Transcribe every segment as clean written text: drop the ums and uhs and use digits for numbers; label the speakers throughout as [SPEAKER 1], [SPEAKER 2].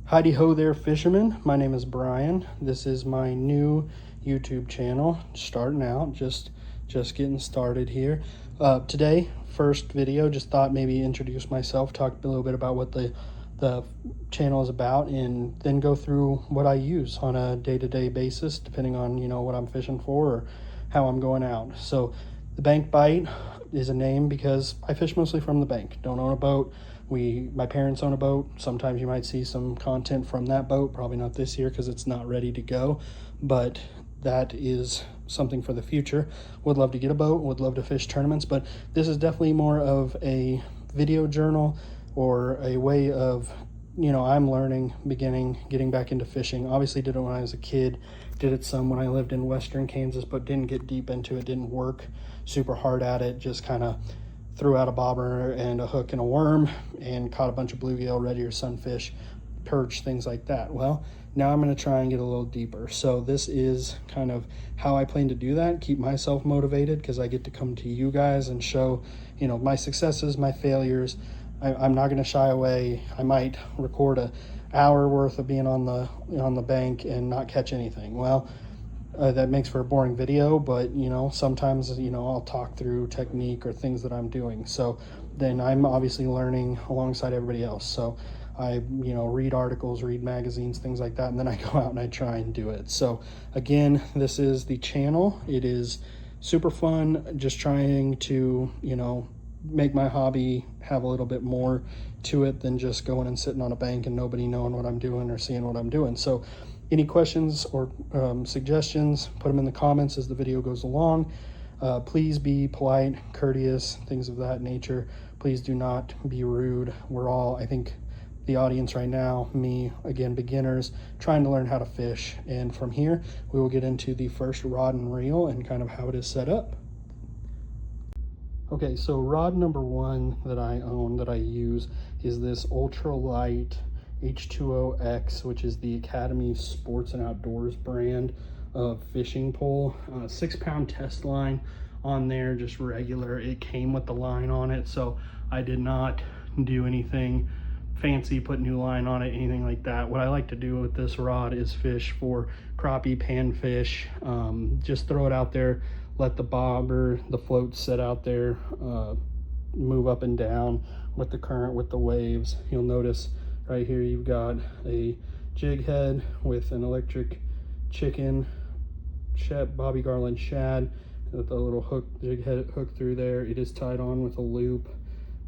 [SPEAKER 1] Heidi ho there, fishermen. My name is Brian. This is my new YouTube channel, starting out, just getting started here. Today, first video, just thought maybe introduce myself, talk a little bit about what the channel is about, and then go through what I use on a day-to-day basis, depending on, you know, what I'm fishing for or how I'm going out. So the bank bite is a name because I fish mostly from the bank. Don't own a boat. My parents own a boat. Sometimes you might see some content from that boat, probably not this year because it's not ready to go, but that is something for the future. Would love to get a boat, would love to fish tournaments, but this is definitely more of a video journal or a way of, you know, I'm learning, getting back into fishing. Obviously did it when I was a kid, did it some when I lived in Western Kansas, but didn't get deep into it, didn't work super hard at it, just kind of threw out a bobber and a hook and a worm and caught a bunch of bluegill, red ear, sunfish, perch, things like that. Well, now I'm going to try and get a little deeper. So this is kind of how I plan to do that, keep myself motivated, because I get to come to you guys and show, you know, my successes, my failures. I'm not going to shy away. I might record an hour worth of being on the bank and not catch anything. Well, that makes for a boring video, but you know, sometimes, you know, I'll talk through technique or things that I'm doing. So then I'm obviously learning alongside everybody else. So I, you know, read articles, read magazines, things like that, and then I go out and I try and do it. So again, this is the channel. It is super fun, just trying to, you know, make my hobby have a little bit more to it than just going and sitting on a bank and nobody knowing what I'm doing or seeing what I'm doing. So any questions or suggestions, put them in the comments as the video goes along. Please be polite, courteous, things of that nature. Please do not be rude. We're all, I think, the audience right now, me, again, beginners, trying to learn how to fish. And from here, we will get into the first rod and reel and kind of how it is set up. Okay, so rod number one that I own, that I use, is this ultra light H20X, which is the Academy Sports and Outdoors brand of fishing pole. 6-pound test line on there, just regular. It came with the line on it, so I did not do anything fancy, put new line on it, anything like that. What I like to do with this rod is fish for crappie, panfish. Just throw it out there, let the bobber, the float sit out there, move up and down with the current, with the waves. You'll notice right here you've got a jig head with an electric chicken, Bobby Garland shad with a little hook, jig head hook through there. It is tied on with a loop,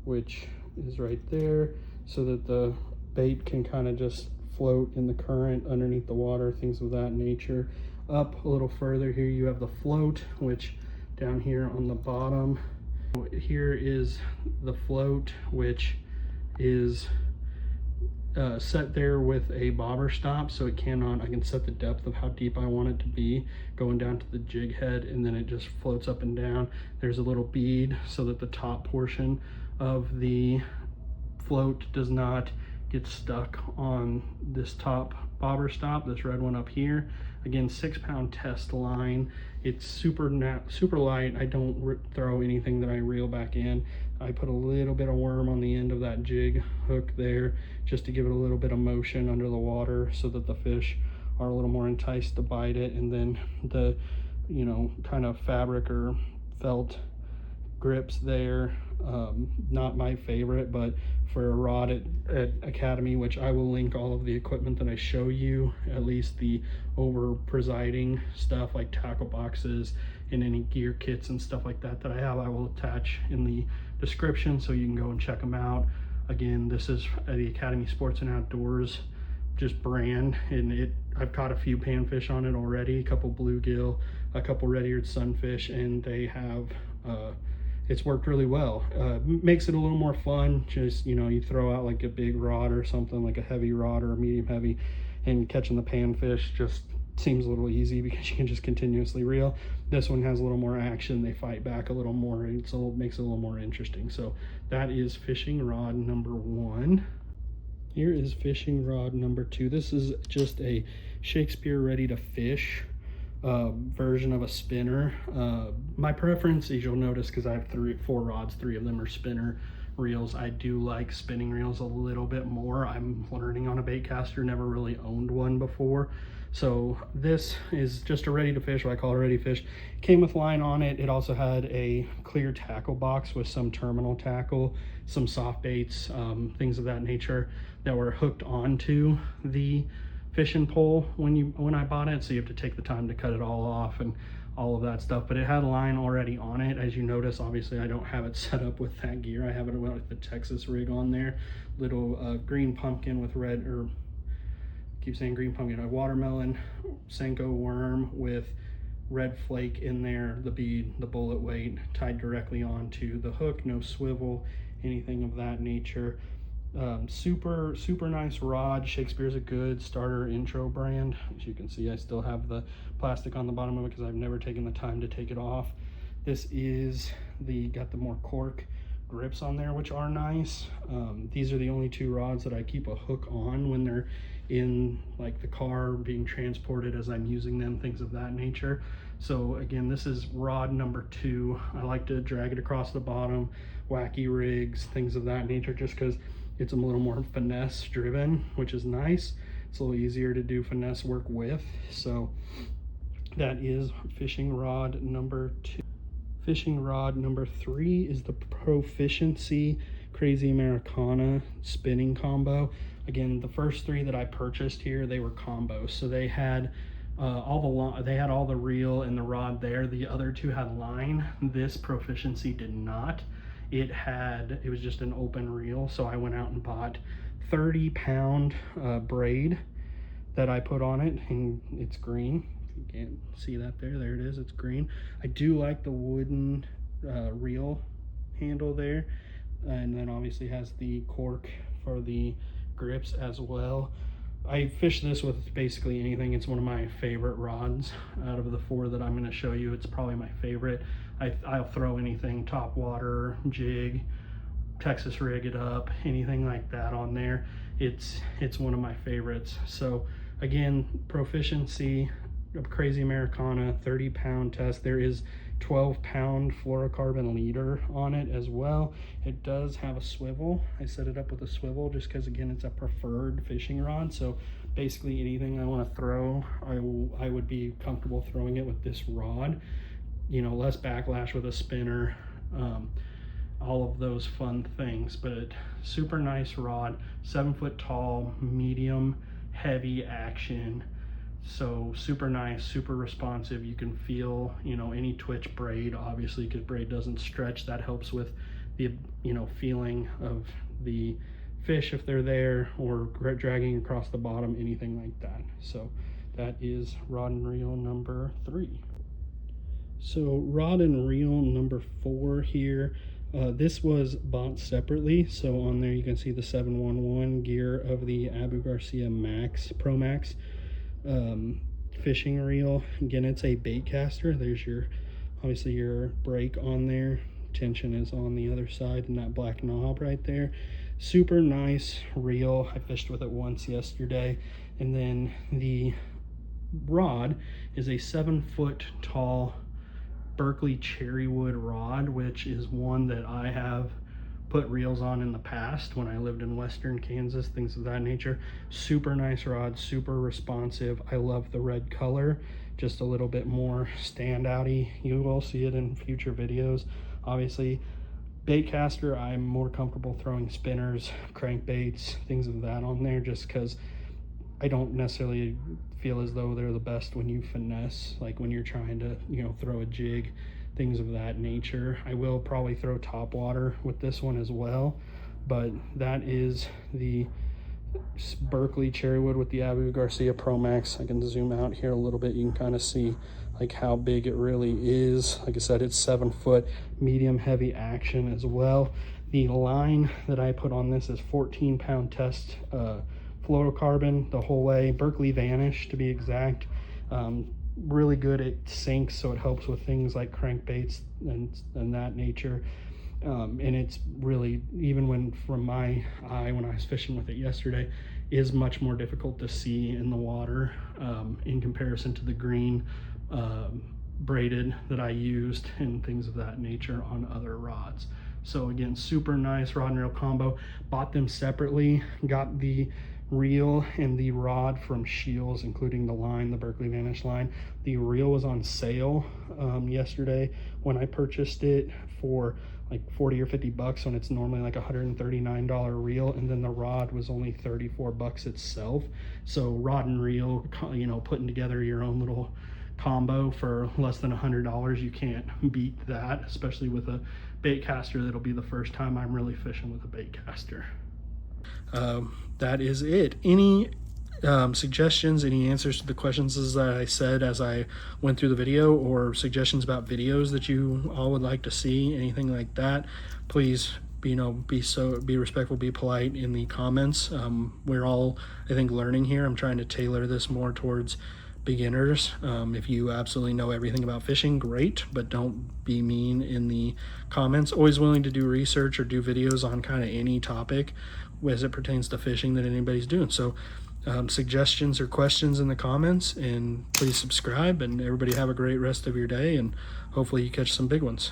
[SPEAKER 1] which is right there, so that the bait can kind of just float in the current underneath the water, things of that nature. Up a little further here you have the float, which down here on the bottom here is the float, which is set there with a bobber stop, so it cannot, I can set the depth of how deep I want it to be going down to the jig head, and then it just floats up and down. There's a little bead so that the top portion of the float does not get stuck on this top bobber stop, this red one up here. Again, 6-pound test line. It's super light. I don't throw anything that I reel back in. I put a little bit of worm on the end of that jig hook there just to give it a little bit of motion under the water so that the fish are a little more enticed to bite it. And then the, you know, kind of fabric or felt grips there, not my favorite, but for a rod at Academy, which I will link all of the equipment that I show you, at least the over presiding stuff like tackle boxes and any gear kits and stuff like that that I have, I will attach in the description so you can go and check them out. Again, this is the Academy Sports and Outdoors just brand, and I've caught a few panfish on it already, a couple bluegill, a couple red-eared sunfish, and they have it's worked really well. Makes it a little more fun. Just, you know, you throw out like a big rod or something, like a heavy rod or a medium heavy, and catching the panfish just seems a little easy because you can just continuously reel. This one has a little more action. They fight back a little more, and it makes it a little more interesting. So that is fishing rod number one. Here is fishing rod number two. This is just a Shakespeare ready to fish version of a spinner. My preference, as you'll notice, because I have four rods, 3 of them are spinner reels. I do like spinning reels a little bit more. I'm learning on a bait caster, never really owned one before. So this is just a ready to fish, what I call a ready fish. Came with line on it. It also had a clear tackle box with some terminal tackle, some soft baits, things of that nature that were hooked onto the fishing pole when I bought it. So you have to take the time to cut it all off and all of that stuff, but it had line already on it. As you notice, obviously I don't have it set up with that gear. I have it with the Texas rig on there. Little green pumpkin with red, or keep saying green pumpkin, a watermelon Senko worm with red flake in there, the bead, the bullet weight, tied directly onto the hook, no swivel, anything of that nature. Super nice rod. Shakespeare's a good starter intro brand. As you can see, I still have the plastic on the bottom of it because I've never taken the time to take it off. This is got the more cork grips on there, which are nice. These are the only two rods that I keep a hook on when they're in like the car being transported as I'm using them, things of that nature. So again, this is rod number 2. I like to drag it across the bottom, wacky rigs, things of that nature, just because it's a little more finesse driven, which is nice. It's a little easier to do finesse work with. So that is fishing rod number 2. Fishing rod number 3 is the ProFishency Krazy Americana spinning combo. Again, the first 3 that I purchased here, they were combos. So they had all the reel and the rod there. The other 2 had line. This ProFishency did not. It was just an open reel. So I went out and bought 30-pound braid that I put on it, and it's green. You can't see that there it is, it's green. I do like the wooden reel handle there, and then obviously has the cork for the grips as well. I fish this with basically anything. It's one of my favorite rods out of the 4 that I'm going to show you. It's probably my favorite. I'll throw anything, top water, jig, Texas rig it up, anything like that on there. It's one of my favorites. So again, ProFishency Krazy Americana 30-pound test. There is 12-pound fluorocarbon leader on it as well. It does have a swivel. I set it up with a swivel just because, again, it's a preferred fishing rod. So basically anything I want to throw, I would be comfortable throwing it with this rod. You know, less backlash with a spinner, all of those fun things. But super nice rod, 7 foot tall, medium heavy action. So super nice, super responsive. You can feel, you know, any twitch braid, obviously, because braid doesn't stretch. That helps with the, you know, feeling of the fish if they're there, or dragging across the bottom, anything like that. So that is rod and reel number 3. So rod and reel number 4 here. This was bought separately. So on there you can see the 711 gear of the Garcia Max Pro Max fishing reel. Again, it's a bait caster. There's obviously your brake on there. Tension is on the other side, and that black knob right there. Super nice reel. I fished with it once yesterday. And then the rod is a 7 foot tall Berkely Cherrywood rod, which is one that I have put reels on in the past when I lived in western Kansas, things of that nature. Super nice rod, super responsive. I love the red color, just a little bit more standouty. You will see it in future videos. Obviously, bait caster, I'm more comfortable throwing spinners, crankbaits, things of that on there, just because I don't necessarily feel as though they're the best when you finesse, like when you're trying to, you know, throw a jig, things of that nature. I will probably throw top water with this one as well, but that is the Berkely Cherrywood with the Garcia Pro Max. I can zoom out here a little bit. You can kind of see like how big it really is. Like I said, it's 7 foot, medium heavy action as well. The line that I put on this is 14-pound test fluorocarbon the whole way. Berkely Vanish to be exact. Really good. It sinks, so it helps with things like crankbaits and that nature. And it's really, even from my eye when I was fishing with it yesterday, is much more difficult to see in the water in comparison to the green braided that I used and things of that nature on other rods. So again, super nice rod and reel combo. Bought them separately, got the reel and the rod from Scheels, including the line, the Berkely Vanish line. The reel was on sale yesterday when I purchased it for like 40 or 50 bucks when it's normally like $139 reel, and then the rod was only 34 bucks itself. So rod and reel, you know, putting together your own little combo for less than $100, you can't beat that, especially with a bait caster. That'll be the first time I'm really fishing with a bait caster. That is it. Any suggestions, any answers to the questions that I said as I went through the video, or suggestions about videos that you all would like to see, anything like that, please, you know, be respectful, be polite in the comments. We're all, I think, learning here. I'm trying to tailor this more towards beginners. If you absolutely know everything about fishing, great, but don't be mean in the comments. Always willing to do research or do videos on kind of any topic as it pertains to fishing that anybody's doing. So suggestions or questions in the comments, and please subscribe, and everybody have a great rest of your day, and hopefully you catch some big ones.